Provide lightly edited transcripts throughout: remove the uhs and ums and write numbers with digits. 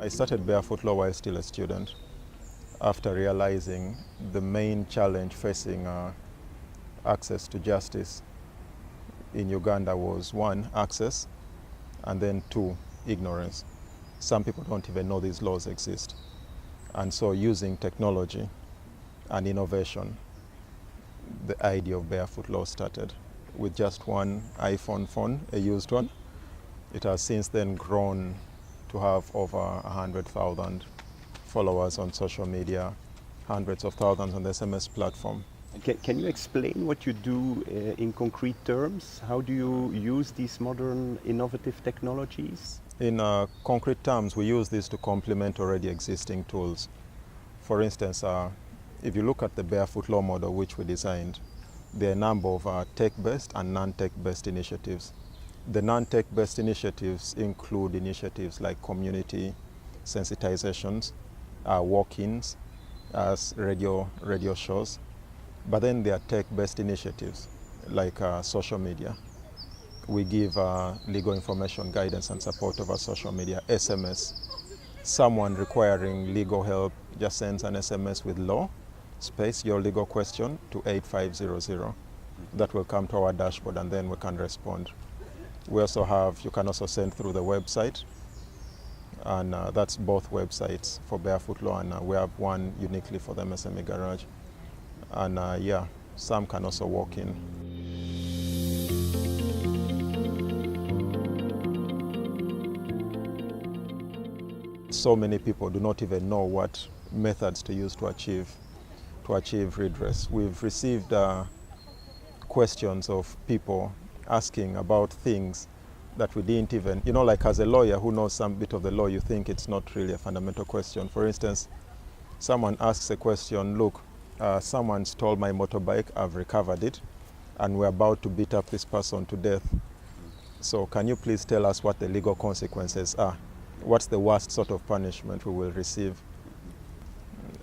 I started BarefootLaw while still a student, after realizing the main challenge facing access to justice in Uganda was one, access, and then two, ignorance. Some people don't even know these laws exist. And so using technology and innovation, the idea of BarefootLaw started with just one iPhone phone, a used one. It has since then grown to have over 100,000 followers on social media, hundreds of thousands on the SMS platform. Can you explain what you do in concrete terms? How do you use these modern innovative technologies? In concrete terms, we use this to complement already existing tools. For instance, if you look at the BarefootLaw model which we designed, there are a number of tech-based and non-tech-based initiatives. The non-tech-based initiatives include initiatives like community sensitizations, walk-ins, as radio shows. But then there are tech-based initiatives like social media. We give legal information guidance and support over social media, SMS. Someone requiring legal help just sends an SMS with law, space your legal question to 8500. That will come to our dashboard and then we can respond. We also have, you can also send through the website, and that's both websites for BarefootLaw, and we have one uniquely for the MSME Garage. And yeah, some can also walk in. So many people do not even know what methods to use to achieve redress. We've received questions of people asking about things that we didn't even, like as a lawyer who knows some bit of the law, you think it's not really a fundamental question. For instance, someone asks a question, look, someone stole my motorbike, I've recovered it, and we're about to beat up this person to death. So can you please tell us what the legal consequences are? What's the worst sort of punishment we will receive?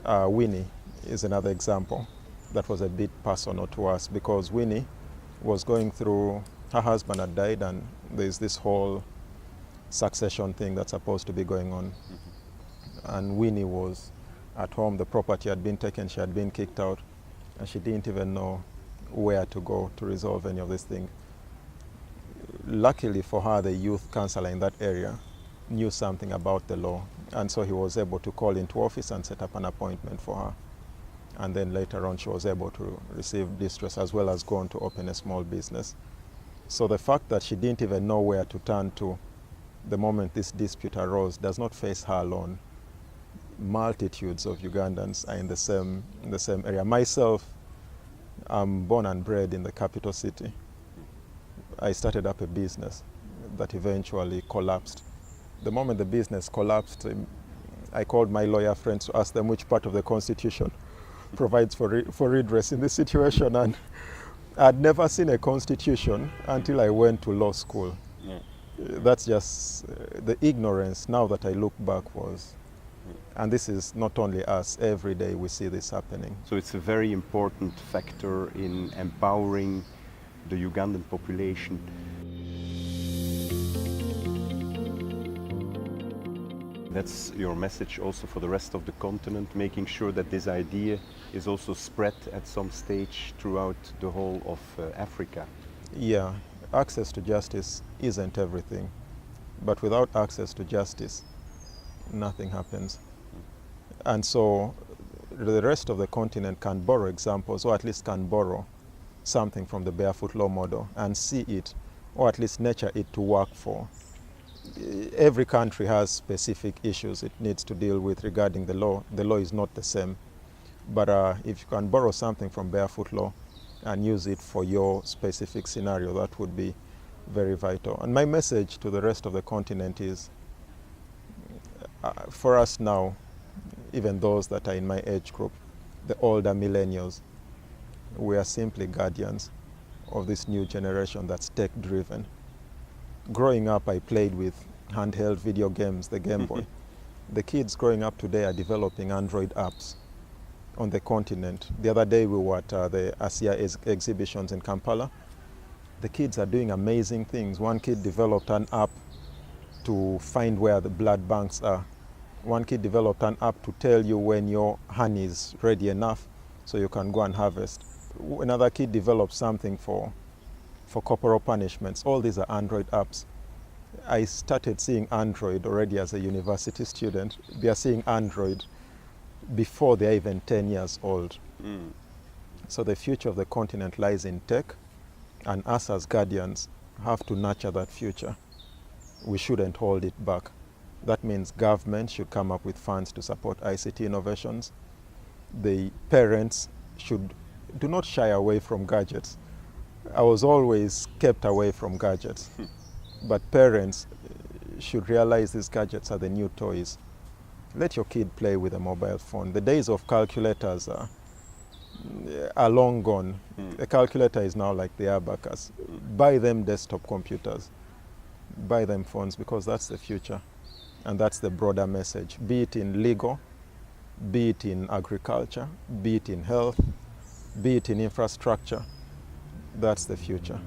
Winnie is another example that was a bit personal to us, because Winnie was going through, her husband had died, and there's this whole succession thing that's supposed to be going on. And Winnie was at home, the property had been taken, she had been kicked out, and she didn't even know where to go to resolve any of these things. Luckily for her, the youth councillor in that area knew something about the law, and so he was able to call into office and set up an appointment for her. And then later on she was able to receive distress as well as go on to open a small business. So the fact that she didn't even know where to turn to the moment this dispute arose does not face her alone. Multitudes of Ugandans are in the same area. Myself, I'm born and bred in the capital city. I started up a business that eventually collapsed. The moment the business collapsed, I called my lawyer friends to ask them which part of the Constitution provides for redress in this situation, and I'd never seen a constitution until I went to law school. Yeah. That's just the ignorance now that I look back was, and this is not only us, every day we see this happening. So it's a very important factor in empowering the Ugandan population. That's your message also for the rest of the continent, making sure that this idea is also spread at some stage throughout the whole of Africa. Yeah, access to justice isn't everything, but without access to justice, nothing happens. And so the rest of the continent can borrow examples, or at least can borrow something from the BarefootLaw model and see it, or at least nurture it to work for. Every country has specific issues it needs to deal with regarding the law. The law is not the same. But if you can borrow something from BarefootLaw and use it for your specific scenario, that would be very vital. And my message to the rest of the continent is, for us now, even those that are in my age group, the older millennials, we are simply guardians of this new generation that's tech-driven. Growing up, I played with handheld video games, the Game Boy. The kids growing up today are developing Android apps on the continent. The other day we were at the ASEA exhibitions in Kampala. The kids are doing amazing things. One kid developed an app to find where the blood banks are. One kid developed an app to tell you when your honey is ready enough so you can go and harvest. Another kid developed something for corporal punishments. All these are Android apps. I started seeing Android already as a university student. They are seeing Android before they're even 10 years old. So the future of the continent lies in tech, and us as guardians have to nurture that future. We shouldn't hold it back. That means government should come up with funds to support ICT innovations. The parents do not shy away from gadgets. I was always kept away from gadgets. But parents should realize these gadgets are the new toys. Let your kid play with a mobile phone. The days of calculators are long gone. A calculator is now like the abacus. Buy them desktop computers. Buy them phones, because that's the future. And that's the broader message. Be it in legal, be it in agriculture, be it in health, be it in infrastructure. That's the future.